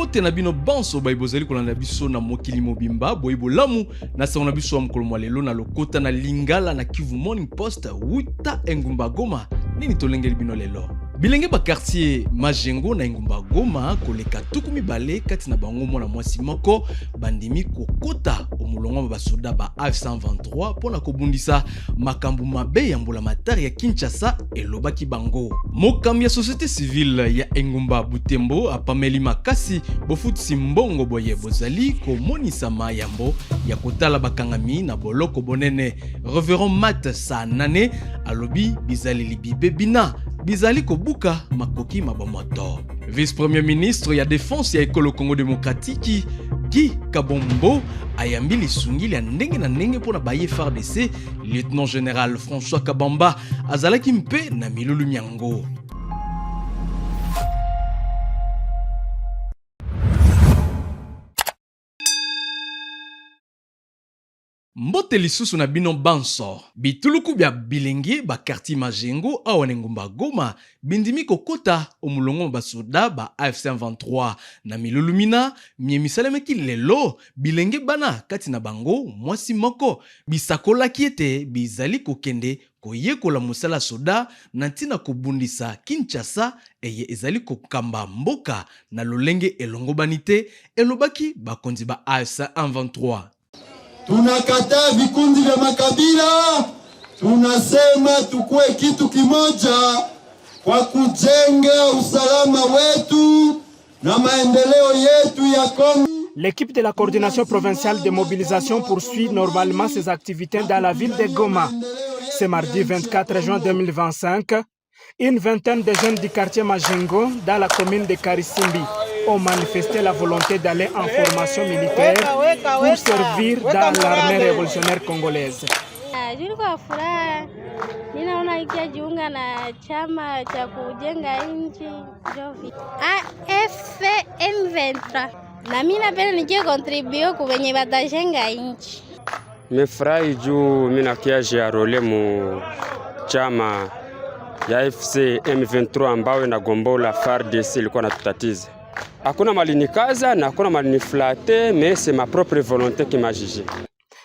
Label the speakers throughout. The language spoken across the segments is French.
Speaker 1: Mbote na bino banso baibozali kolanda biso na mokili mobimba boyebo lamu na sango biso wa mokolo lelo na lokota na Lingala na Kivu Morning Post wuta engumba Goma nini tolengeli bino lelo. Bilenge ba quartier Majengo na engumba Goma koleka tukumi bale kati na bango mwana mwasi moko bandimi kokota omulongo ba soda ba F123 pona kobundisa makambu mabe ya mbula matari ya Kinshasa elobaki bango. Mokambi ya société civile ya engumba Butembo apameli makasi bofutisi mbongo boye bozali komonisa mayambo ya kotala bakangami na boloko bonene. Reverend Matt Sanane alobi bizali libibe bina bizali kobuka makoki mabomoto. Vice-premier ministre ya défense ya ekolo Congo démocratique Guy Kabombo ayambili sungili ya ndenge na ndenge pona baye FARDC. Lieutenant général François Kabamba azalaki mpe na milulu nyango. Mbote lisusu na bino banso bituluku bya bilenge ba quartier Majengo awa na engumba Goma bindimi kokota omulongo basoda ba F123 na milulumina miemisalemeki lelo bilenge bana kati na bango mwasi moko bisakolaki ete bizali kokende koyekola musala soda na ntina kobundisa Kinshasa eye ezali kokamba mboka na lolenge elongobanite elobaki bakonzi ba F123.
Speaker 2: Tunakataa vikundi vya makabila, tunasema tukue kitu kimoja kwa kujenga usalama wetu na maendeleo yetu ya Kongo.
Speaker 3: L'équipe de la coordination provinciale de mobilisation poursuit normalement ses activités dans la ville de Goma. Ce mardi 24 juin 2025, une vingtaine de jeunes du quartier Majengo dans la commune de Karisimbi ont manifesté la volonté d'aller en formation militaire pour servir dans l'armée révolutionnaire congolaise.
Speaker 4: Nilikuwa furaha, ninaona ikijiunga na chama cha kujenga nchi Jovi AFM23, na mimi napenda nije contribute kwa wenye batajenga nchi.
Speaker 5: Nimefurahi juu mimi nakiaje role mu chama ya FC M23 ambayo inagombola FARDC ilikuwa natutatiza. Hakuna malini kaza na hakuna malini flatte, mais c'est ma propre volonté qui m'a jugé.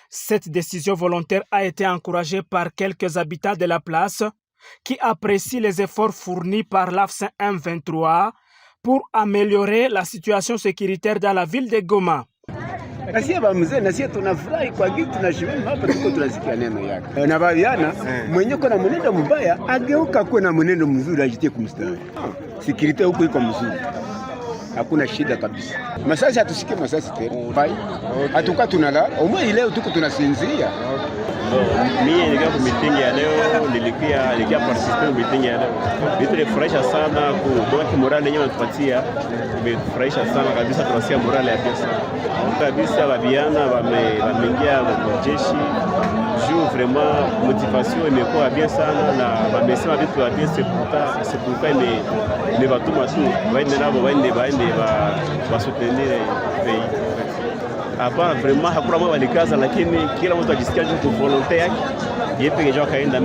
Speaker 3: Cette décision volontaire a été encouragée par quelques habitants de la place qui apprécient les efforts fournis par l'AFC M23 pour améliorer la situation sécuritaire dans la ville de Goma.
Speaker 6: Nasia ba mzee nasia tunafurahi kwa kitu tunashimama hapa tuko tunasikia neno yake. Na babiana mwenye kuna mwenendo mbaya ageuka kwa na mwenendo mzuri ajitie kumstari. Security huko iko mzuri. Hakuna shida kabisa. Masasi hatusikie masasi tena. Bai. Hatuka tunalala. Umwe leo tuko tunasinzia.
Speaker 7: Mimi nilikuwa kwa meeting ya leo, nilikuwa participer meeting ya leo. Nilifurahisha sana kwa morale yenyewe wanatupatia. Nimefurahisha sana kabisa, tunasikia morale ya pesa. Kabisa babiana wameingia kwa jeshi. Juu vraiment motivation imekuwa bien sana na wamesema vitu vya bien c'est pourquoi ne batuma tu waende nabo waende ba soutenir pays. Hapa vraiment hakuna mambo walikaza, lakini kila mtu ajisikia kwa volonté yake yeye pekee kaenda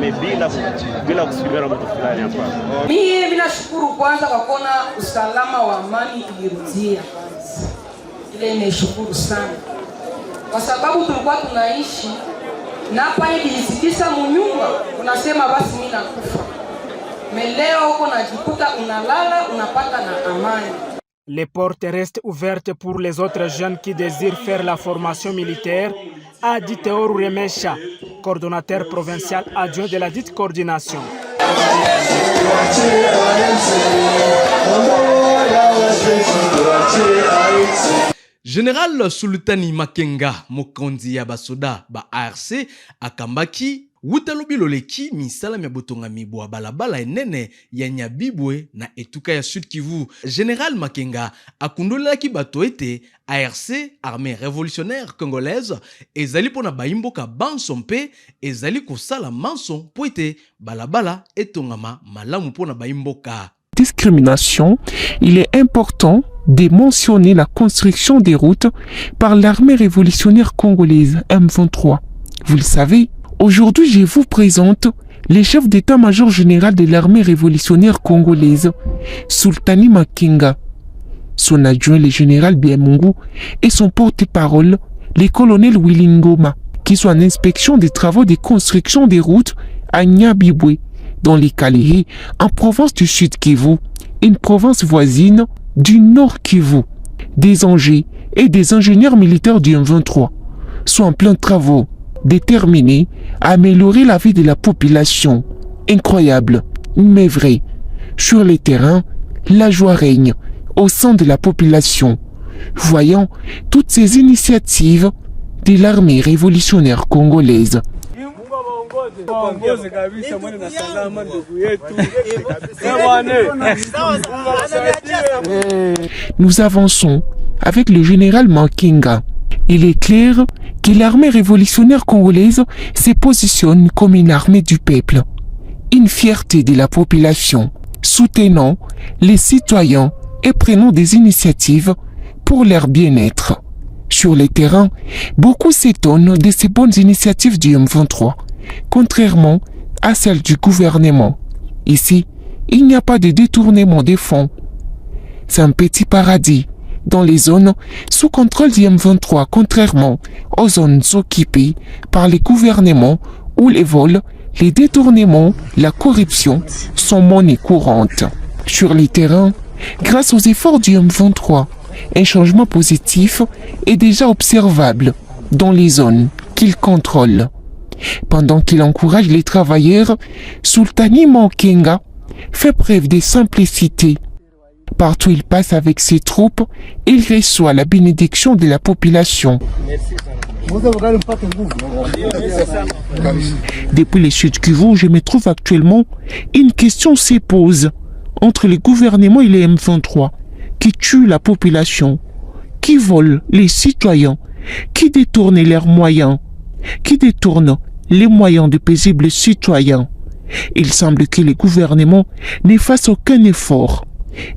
Speaker 7: bila kusubiri mtu fulani hapa.
Speaker 8: Mimi nashukuru kwanza kwa kuona usalama wa amani ulirudia kwanza. Ile nimeshukuru sana. Kwa sababu tulikuwa tunaishi na hapa hivisikisa munyumba unasema basi mimi nakufa. Leo uko najikuta unalala unapata na amani.
Speaker 3: Les portes restent ouvertes pour les autres jeunes qui désirent faire la formation militaire, a dit Théo Remesha, coordonnateur provincial adjoint de la dite coordination.
Speaker 1: Général Sultani Makenga mokonzi ya basoda ba ARC akambaki wutalobi loleki misala mya botonga mibwa balabala enene ya Nyabibwe na etuka ya Sud Kivu. Général Makenga akundolaki bato ete ARC armée révolutionnaire congolaise ezali pona baimboka banso mpe ezali kosala manso po ete balabala etongama malamu pona baimboka.
Speaker 9: Discrimination, il est important de mentionner la construction des routes par l'armée révolutionnaire congolaise M23. Vous le savez, aujourd'hui je vous présente le chef d'état-major général de l'armée révolutionnaire congolaise, Sultani Makenga. son adjoint le général Biamungu et son porte-parole, le colonel Willingoma, qui sont en inspection des travaux de construction des routes à Nyabibwe, dans les Kalehe, en province du Sud Kivu, une province voisine du Nord Kivu. Des engins et des ingénieurs militaires du M23 sont en plein travaux déterminés à améliorer la vie de la population. Incroyable, mais vrai. Sur les terrains, la joie règne au sein de la population, voyant toutes ces initiatives de l'armée révolutionnaire congolaise. Nous avançons avec le général Mankinga. Il est clair que l'armée révolutionnaire congolaise se positionne comme une armée du peuple, une fierté de la population, soutenant les citoyens et prenant des initiatives pour leur bien-être. Sur les terrains, beaucoup s'étonnent de ces bonnes initiatives du M23, contrairement à celles du gouvernement. Ici, il n'y a pas de détournement des fonds. C'est un petit paradis dans les zones sous contrôle du M23, contrairement aux zones occupées par les gouvernements où les vols, les détournements, la corruption sont monnaie courante. Sur les terrains, grâce aux efforts du M23, un changement positif est déjà observable dans les zones qu'il contrôle. Pendant qu'il encourage les travailleurs, Sultani Mankinga fait preuve de simplicité. Partout où il passe avec ses troupes, il reçoit la bénédiction de la population. Depuis le Sud Kivu où je me trouve actuellement, une question se pose entre le gouvernement et les M23 qui tuent la population, qui volent les citoyens, qui détournent leurs moyens, qui détournent les moyens de paisibles citoyens. Il semble que le gouvernement ne fasse aucun effort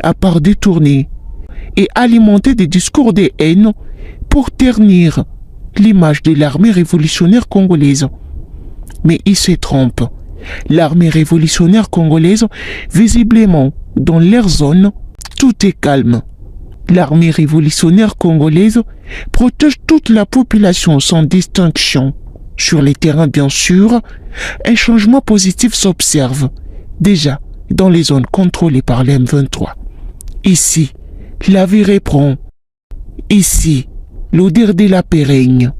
Speaker 9: à part détourner et alimenter des discours de haine pour ternir l'image de l'armée révolutionnaire congolaise. Mais il se trompe. L'armée révolutionnaire congolaise, visiblement dans leur zone, tout est calme. L'armée révolutionnaire congolaise protège toute la population sans distinction. Sur les terrains, bien sûr, un changement positif s'observe déjà dans les zones contrôlées par les M23. Ici, la vie reprend. Ici, l'odeur de la paix règne.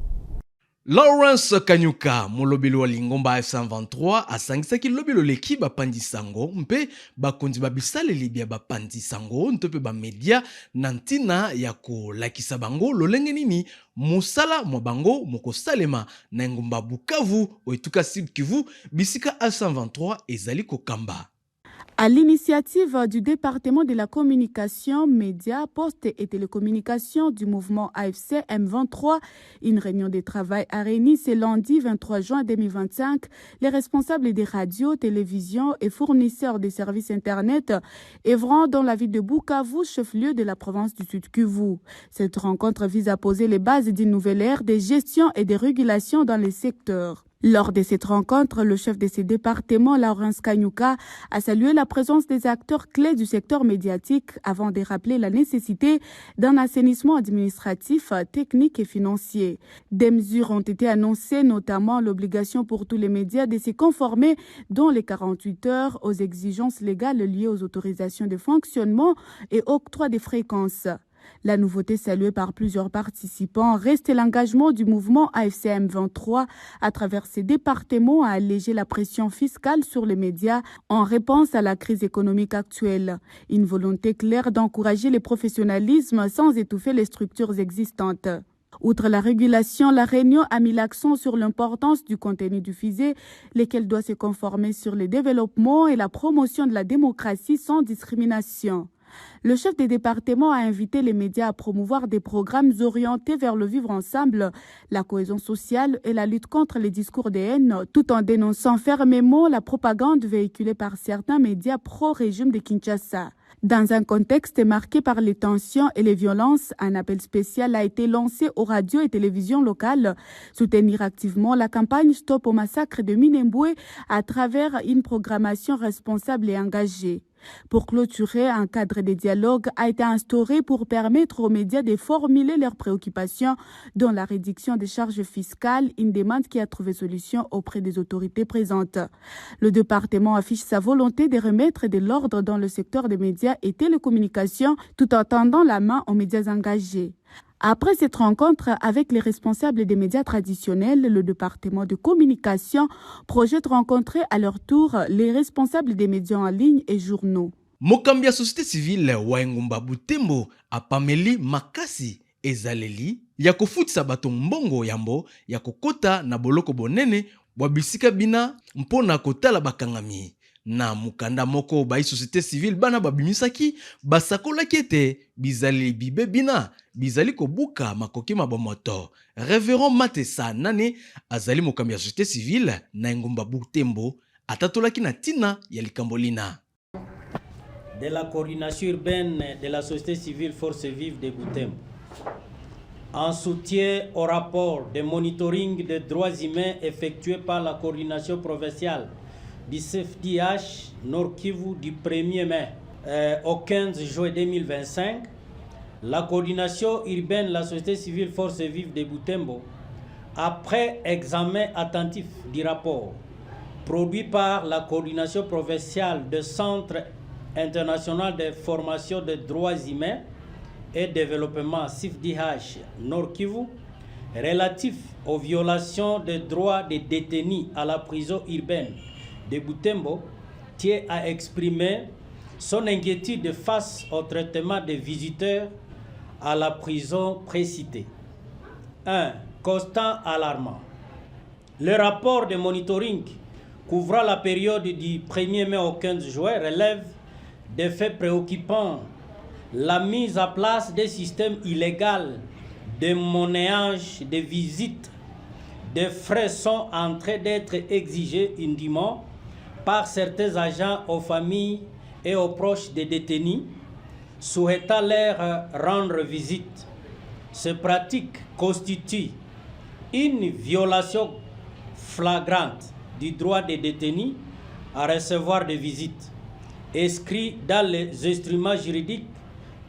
Speaker 1: Lawrence Kanyuka, molobelo wa Lingomba F123, asangisaki lobelo leki bapandi sango, mpe bakondi babisaleli bia bapandi sango, ntope ba media nantina yako lakisa bango lolenge nini musala mwa bango moko salema na Ngomba Bukavu oetuka Sud Kivu bisika A123 ezali kokamba.
Speaker 10: À l'initiative du département de la communication, médias, postes et télécommunications du mouvement AFC M23, une réunion de travail a réuni ce lundi 23 juin 2025 les responsables des radios, télévisions et fournisseurs de services Internet œuvrant dans la ville de Bukavu, chef-lieu de la province du Sud Kivu. Cette rencontre vise à poser les bases d'une nouvelle ère de gestion et de régulation dans les secteurs. Lors de cette rencontre, le chef de ces départements, Lawrence Kanyuka, a salué la présence des acteurs clés du secteur médiatique avant de rappeler la nécessité d'un assainissement administratif, technique et financier. Des mesures ont été annoncées, notamment l'obligation pour tous les médias de se conformer dans les 48 heures aux exigences légales liées aux autorisations de fonctionnement et octroi des fréquences. La nouveauté saluée par plusieurs participants reste l'engagement du mouvement AFC M23 à travers ses départements à alléger la pression fiscale sur les médias en réponse à la crise économique actuelle. Une volonté claire d'encourager le professionnalisme sans étouffer les structures existantes. Outre la régulation, la réunion a mis l'accent sur l'importance du contenu diffusé, lequel doit se conformer sur le développement et la promotion de la démocratie sans discrimination. Le chef des départements a invité les médias à promouvoir des programmes orientés vers le vivre ensemble, la cohésion sociale et la lutte contre les discours de haine, tout en dénonçant fermement la propagande véhiculée par certains médias pro-régime de Kinshasa. Dans un contexte marqué par les tensions et les violences, un appel spécial a été lancé aux radios et télévisions locales, soutenir activement la campagne Stop au massacre de Minembwe à travers une programmation responsable et engagée. Pour clôturer, un cadre de dialogue a été instauré pour permettre aux médias de formuler leurs préoccupations dans la réduction des charges fiscales, une demande qui a trouvé solution auprès des autorités présentes. Le département affiche sa volonté de remettre de l'ordre dans le secteur des médias et télécommunications tout en tendant la main aux médias engagés. Après cette rencontre avec les responsables des médias traditionnels, le département de communication projette rencontrer à leur tour les responsables des médias en ligne et journaux.
Speaker 1: Mokambi ya société civile wa Engumba Butembo apameli makasi ezaleli ya kofutisa bato mbongo yambo ya kokota na boloko bonene bwa bisika bina mpona kotala bakangami. Na mukanda moko ba société civile bana babimisaki basakolaki ete bizali bibe bina bizali kobuka makoki mabomoto. Révérend Matessa Nane azali mokambi ya société civile na Engumba Butembo atatolaki na tina ya likambolina.
Speaker 11: De la coordination urbaine de la société civile Force Vive de Butembo, en soutien au rapport de monitoring des droits humains effectué par la coordination provinciale du CFDH Nord Kivu du 1er mai au 15 juin 2025, la coordination urbaine de la société civile Force Vive de Butembo, après examen attentif du rapport produit par la coordination provinciale de Centre international de formation des droits humains et développement CFDH Nord Kivu, relatif aux violations des droits des détenus à la prison urbaine de Butembo, tient à exprimer son inquiétude face au traitement des visiteurs à la prison précitée. 1. Constat alarmant. Le rapport de monitoring couvrant la période du 1er mai au 15 juin relève des faits préoccupants: la mise en place des systèmes illégaux de monnayage de visites. Des frais sont en train d'être exigés indûment par certains agents aux familles et aux proches des détenus souhaitant leur rendre visite. Ces pratiques constituent une violation flagrante du droit des détenus à recevoir des visites, inscrit dans les instruments juridiques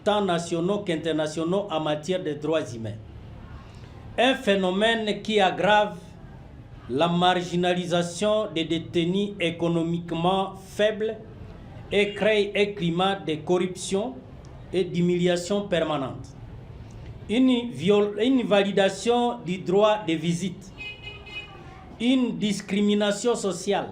Speaker 11: tant nationaux qu'internationaux en matière de droits humains. Un phénomène qui aggrave la marginalisation des détenus économiquement faibles et crée un climat de corruption et d'humiliation permanente. Une validation du droit de visite, une discrimination sociale.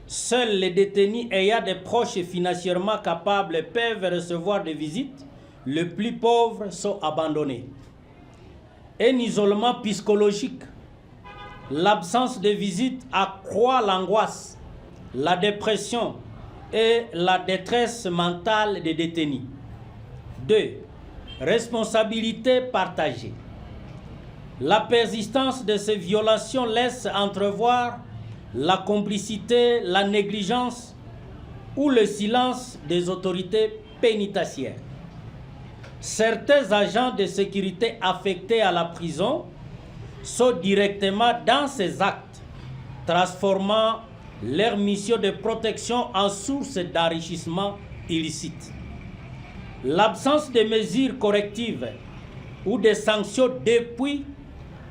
Speaker 11: Seuls les détenus ayant des proches financièrement capables peuvent recevoir des visites. Les plus pauvres sont abandonnés. Un isolement psychologique. L'absence de visites accroît l'angoisse, la dépression et la détresse mentale des détenus. 2. Responsabilité partagée. La persistance de ces violations laisse entrevoir la complicité, la négligence ou le silence des autorités pénitentiaires. Certains agents de sécurité affectés à la prison sont directement dans ces actes, transformant leur mission de protection en source d'enrichissement illicite. L'absence de mesures correctives ou de sanctions depuis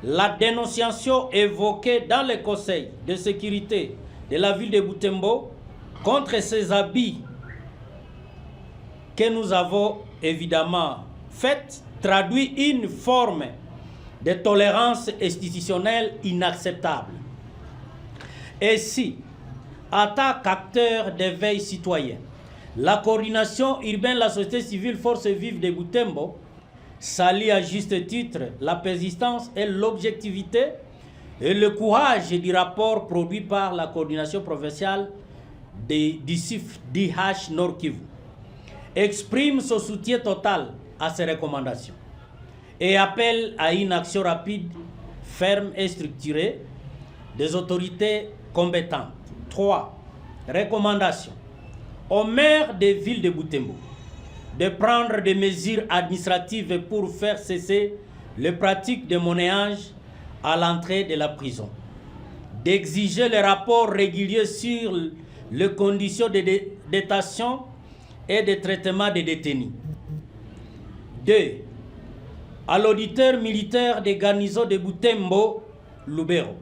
Speaker 11: la dénonciation évoquée dans le Conseil de sécurité de la ville de Butembo contre ces abus que nous avons évidemment fait traduit une forme de tolérance institutionnelle inacceptable. Ainsi, en tant qu'acteur d'éveil citoyen, la coordination urbaine de la société civile Force Vive de Butembo salue à juste titre la persistance et l'objectivité et le courage du rapport produit par la coordination provinciale du CFDH Nord Kivu, exprime son soutien total à ces recommandations et appelle à une action rapide, ferme et structurée des autorités compétentes. 3. Recommandations aux maires des villes de Butembo de prendre des mesures administratives pour faire cesser les pratiques de monnayage à l'entrée de la prison, d'exiger les rapports réguliers sur les conditions de détention et de traitement des détenus. 2. À l'auditeur militaire des garnisons de Butembo, Lubero,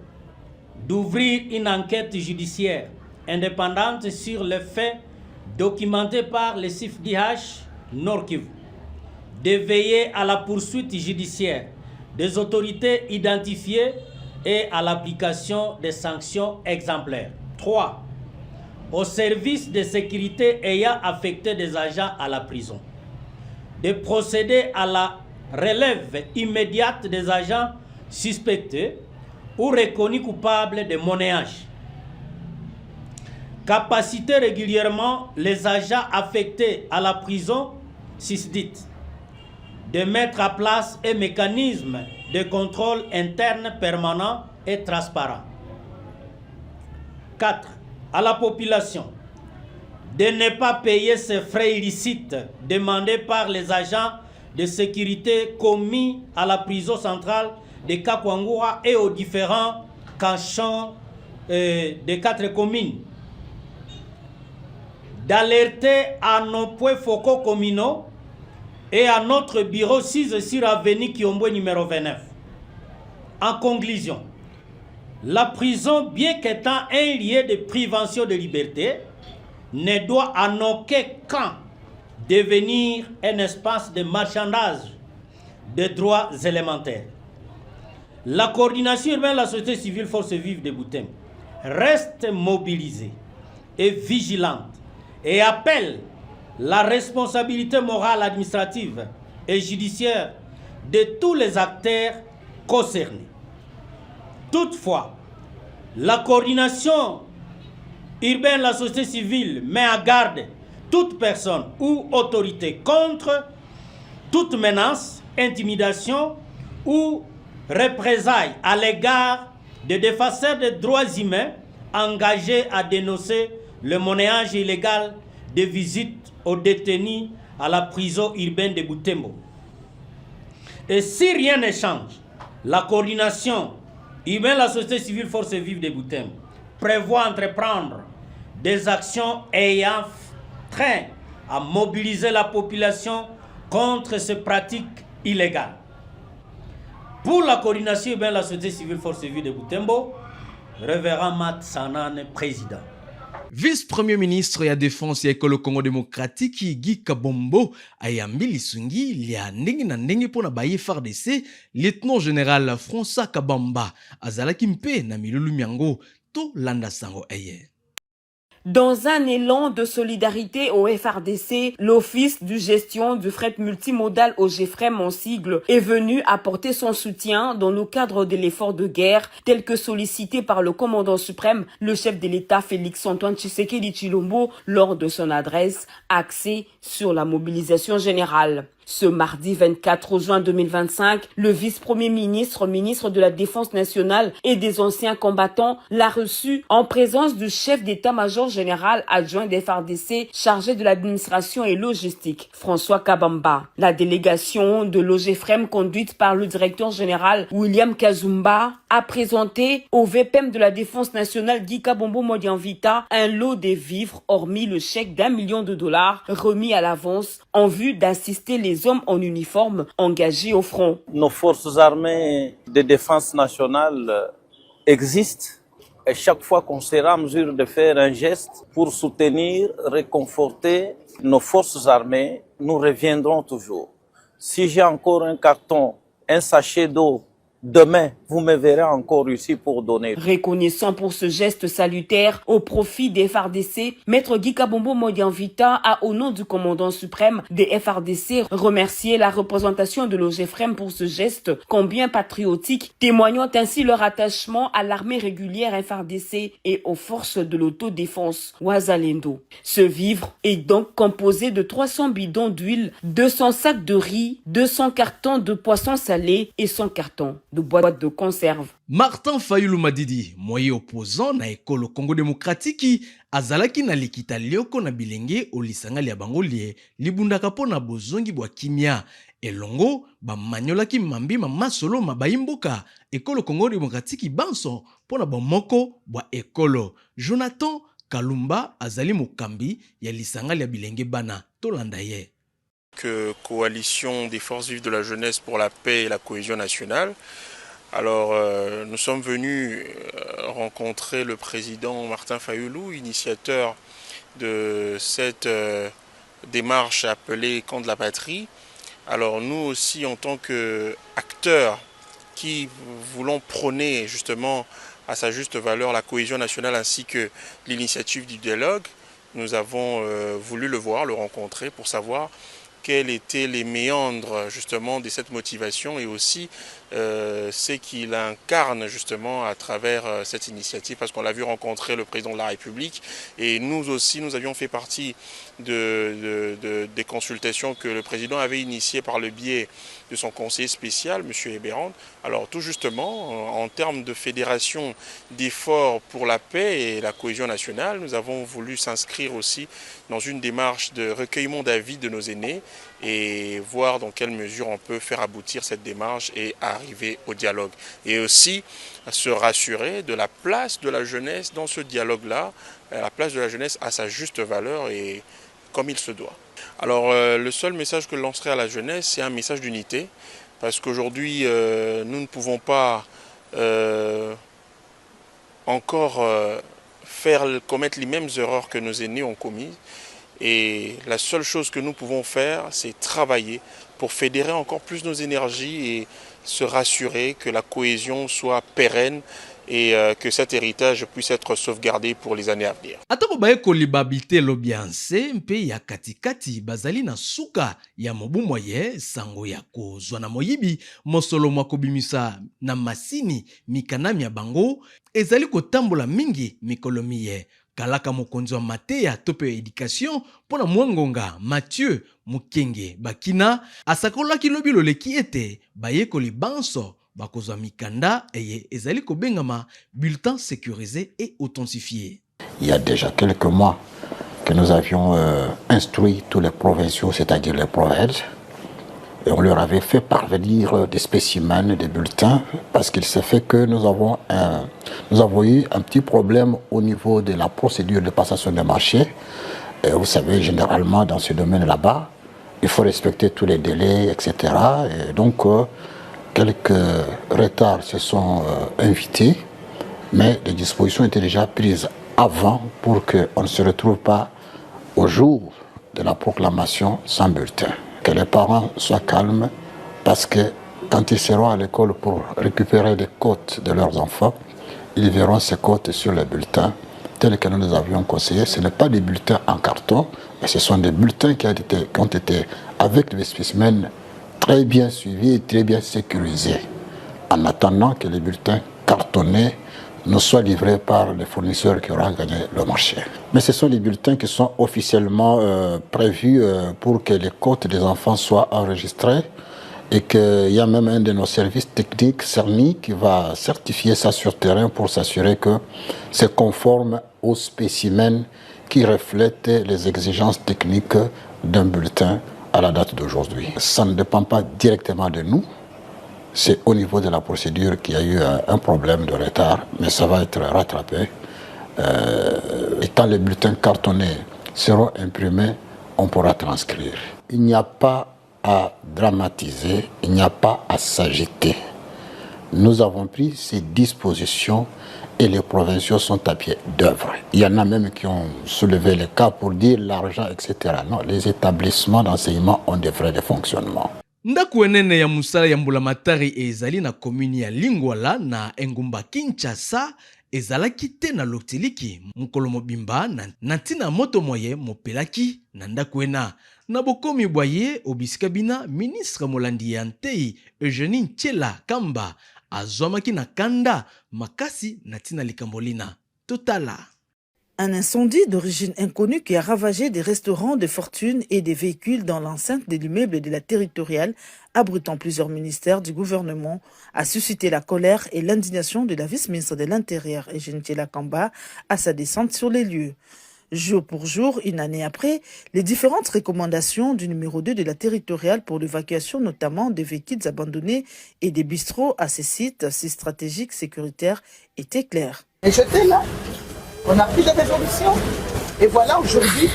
Speaker 11: d'ouvrir une enquête judiciaire indépendante sur les faits documentés par le CIFDH Nord Kivu, de veiller à la poursuite judiciaire des autorités identifiées et à l'application des sanctions exemplaires. 3. Au service de sécurité ayant affecté des agents à la prison, de procéder à la relève immédiate des agents suspectés ou reconnus coupables de monnayage. Capaciter régulièrement les agents affectés à la prison susdite de mettre en place un mécanisme de contrôle interne permanent et transparent. 4. À la population de ne pas payer ces frais illicites demandés par les agents de sécurité commis à la prison centrale de Kakwangura et aux différents cachons des 4 communes. D'alerter à nos points focaux communaux et à notre bureau 6 sur avenue Kiombo numéro 29. En conclusion, la prison, bien qu'étant un lieu de privation de liberté, ne doit en aucun cas devenir un espace de marchandage de droits élémentaires. La coordination urbaine de la société civile Force Vive de Butembo reste mobilisée et vigilante et appelle la responsabilité morale, administrative et judiciaire de tous les acteurs concernés. Toutefois, la coordination urbaine de la société civile met en garde toute personne ou autorité contre toute menace, intimidation ou représailles à l'égard des défenseurs des droits humains engagés à dénoncer le monnayage illégal des visites aux détenus à la prison urbaine de Butembo. Et si rien ne change, la coordination urbaine de la société civile Force Vive de Butembo prévoit entreprendre des actions ayant trait à mobiliser la population contre ces pratiques illégales. Pour la coordination urbaine de la société civile Force Vive de Butembo, Révérend Matt Sanane, président.
Speaker 1: Vice-premier ministre ya défense ya ekolo Congo démocratique Guy Kabombo ayambi lisungi lia ndenge na ndenge pona baye FARDC lieutenant général François Kabamba azalaki mpe na milulu miango to landa sango eye.
Speaker 12: Dans un élan de solidarité au FARDC, l'Office de gestion du fret multimodal au GFREM en sigle est venu apporter son soutien dans le cadre de l'effort de guerre tel que sollicité par le commandant suprême, le chef de l'État Félix-Antoine Tshisekedi Tshilombo lors de son adresse axée sur la mobilisation générale. Ce mardi 24 juin 2025, le vice-premier ministre, ministre de la Défense nationale et des anciens combattants l'a reçu en présence du chef d'état-major général adjoint des FARDC chargé de l'administration et logistique, François Kabamba. La délégation de l'OGFREM conduite par le directeur général William Kazumba a présenté au VPM de la Défense nationale Guy Kabombo Modianvita un lot de vivres hormis le chèque d'$1 million remis à l'avance en vue d'assister les hommes en uniforme engagés au front.
Speaker 13: Nos forces armées de défense nationale existent et chaque fois qu'on sera en mesure de faire un geste pour soutenir, réconforter nos forces armées, nous reviendrons toujours. Si j'ai encore un carton, un sachet d'eau, demain, vous me verrez encore ici pour donner.
Speaker 12: Reconnaissant pour ce geste salutaire au profit des FARDC, Maître Guy Kabombo Modianvita a, au nom du commandant suprême des FARDC, remercié la représentation de l'OGFREM pour ce geste combien patriotique, témoignant ainsi leur attachement à l'armée régulière FARDC et aux forces de l'autodéfense Wazalendo. Ce vivre est donc composé de 300 bidons d'huile, 200 sacs de riz, 200 cartons de poissons salés et 100 cartons de boîtes de conserve.
Speaker 1: Martin Fayulu Madidi, moyen opposant na ekolo Congo démocratique, azalaki na likita lioko na bilenge olisanga lia bangolie, libundaka po na bozongi bwa kimia, elongo ba manyolaki mambi masolo mabayimboka, ekolo Congo démocratique banso po na bomoko bwa ekolo. Jonathan Kalumba azali mokambi ya lisanga ya bilenge bana tolanda ye.
Speaker 14: Que coalition des forces vives de la jeunesse pour la paix et la cohésion nationale. Alors, nous sommes venus rencontrer le président Martin Fayoulou, initiateur de cette démarche appelée Camp de la Patrie. Alors, nous aussi, en tant qu'acteurs qui voulons prôner justement à sa juste valeur la cohésion nationale ainsi que l'initiative du dialogue, nous avons voulu le voir, le rencontrer pour savoir quels étaient les méandres justement de cette motivation et aussi ce qu'il incarne justement à travers cette initiative, parce qu'on l'a vu rencontrer le président de la République et nous aussi nous avions fait partie des consultations que le président avait initiées par le biais de son conseiller spécial, M. Eberand. Alors tout justement, en termes de fédération d'efforts pour la paix et la cohésion nationale, nous avons voulu s'inscrire aussi dans une démarche de recueillement d'avis de nos aînés et voir dans quelle mesure on peut faire aboutir cette démarche et arriver au dialogue. Et aussi se rassurer de la place de la jeunesse dans ce dialogue-là, la place de la jeunesse à sa juste valeur et comme il se doit. Alors le seul message que je lancerai à la jeunesse, c'est un message d'unité, parce qu'aujourd'hui nous ne pouvons pas encore commettre les mêmes erreurs que nos aînés ont commises. Et la seule chose que nous pouvons faire, c'est travailler pour fédérer encore plus nos énergies et se rassurer que la cohésion soit pérenne et que cet héritage puisse être sauvegardé pour les années à venir.
Speaker 1: Atako baye kolibabite lobianse mpe ya katikati bazali na suka ya mobumo ye sango ya kozwa na moyibi mosolo mwa kobimisa na masini mikanami ya bango ezali kotambola mingi mikolo miye. Kalaka mokonzi wa mateya tope ya éducation pona mwangonga Mathieu Mukenge Bakina asakolaki lobi loleki ete bayekoli banso bakozwa mikanda eye ezali kobengama bulletin sécurisé et authentifié.
Speaker 15: Il y a déjà quelques mois que nous avions instruit tous les provinciaux, c'est-à-dire les provinces, et on leur avait fait parvenir des spécimens, des bulletins, parce qu'il s'est fait que nous avons eu un petit problème au niveau de la procédure de passation de marché. Et vous savez, généralement, dans ce domaine là-bas, il faut respecter tous les délais, etc. Et donc, quelques retards se sont invités, mais les dispositions étaient déjà prises avant pour qu'on ne se retrouve pas au jour de la proclamation sans bulletin. Que les parents soient calmes, parce que quand ils seront à l'école pour récupérer des cotes de leurs enfants, ils verront ces cotes sur les bulletins tels que nous les avions conseillés. Ce n'est pas des bulletins en carton, mais ce sont des bulletins qui ont été avec les spécimens très bien suivis et très bien sécurisés, en attendant que les bulletins cartonnés nous soient livrés par les fournisseurs qui auront gagné le marché. Mais ce sont les bulletins qui sont officiellement prévus pour que les cotes des enfants soient enregistrées et qu'il y a même un de nos services techniques, CERNI, qui va certifier ça sur terrain pour s'assurer que c'est conforme aux spécimens qui reflètent les exigences techniques d'un bulletin à la date d'aujourd'hui. Ça ne dépend pas directement de nous. C'est au niveau de la procédure qu'il y a eu un problème de retard, mais ça va être rattrapé. Et quand les bulletins cartonnés seront imprimés, on pourra transcrire. Il n'y a pas à dramatiser, il n'y a pas à s'agiter. Nous avons pris ces dispositions et les provinciaux sont à pied d'œuvre. Il y en a même qui ont soulevé le cas pour dire l'argent, etc. Non, les établissements d'enseignement ont des frais de fonctionnement.
Speaker 1: Ndaku enene ya musala ya mbulamatari ezali na komuni ya Lingwala na engumba Kinshasa ezalaki te na lotiliki mukolo mobimba na ntina moto moye mopelaki na ndaku ena na bokomi boye obisikabina ministre molandi ya ntei Eugénie Ntiela Kamba azwamaki na kanda makasi na tina likambolina totala.
Speaker 16: Un incendie d'origine inconnue qui a ravagé des restaurants de fortune et des véhicules dans l'enceinte de l'immeuble de la territoriale, abritant plusieurs ministères du gouvernement, a suscité la colère et l'indignation de la vice-ministre de l'Intérieur, Eugénie Ntiela Kamba, à sa descente sur les lieux. Jour pour jour, une année après, les différentes recommandations du numéro 2 de la territoriale pour l'évacuation notamment des véhicules abandonnés et des bistrots à ces sites si stratégiques sécuritaires étaient claires.
Speaker 17: Et j'étais là. On a pris des résolutions et voilà, aujourd'hui,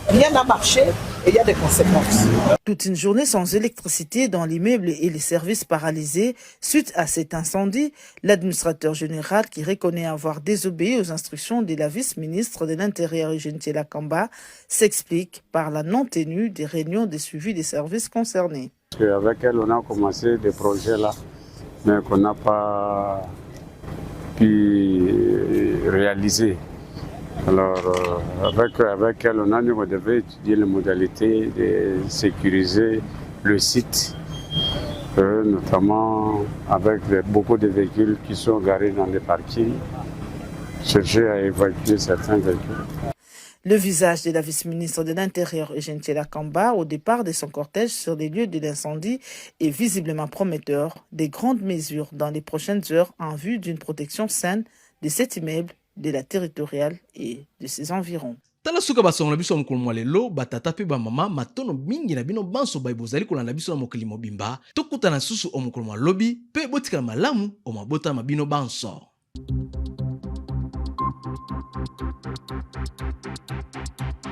Speaker 17: rien n'a marché et il y a des conséquences.
Speaker 16: Toute une journée sans électricité dans l'immeuble et les services paralysés suite à cet incendie, l'administrateur général qui reconnaît avoir désobéi aux instructions de la vice-ministre de l'Intérieur Eugène Kamba s'explique par la non-tenue des réunions de suivi des services concernés.
Speaker 18: Avec elle, on a commencé des projets là, mais qu'on n'a pas pu réaliser. Alors, avec elle, on devait étudier les modalités de sécuriser le site, notamment avec beaucoup de véhicules qui sont garés dans les parkings, chercher à évacuer certains véhicules.
Speaker 16: Le visage de la vice-ministre de l'Intérieur, Eugène Kamba, au départ de son cortège sur les lieux de l'incendie, est visiblement prometteur des grandes mesures dans les prochaines heures en vue d'une protection saine de cet immeuble, de la territoriale et de ses environs.
Speaker 1: Tala suka basonga na biso ya mokolo mwa lelo batata pe bamama matono mingi na bino banso bai bozali kolanda biso na mokili mobimba tokutana susu o mokolo mwa lobi pe botikala malamu o mabota mabino banso.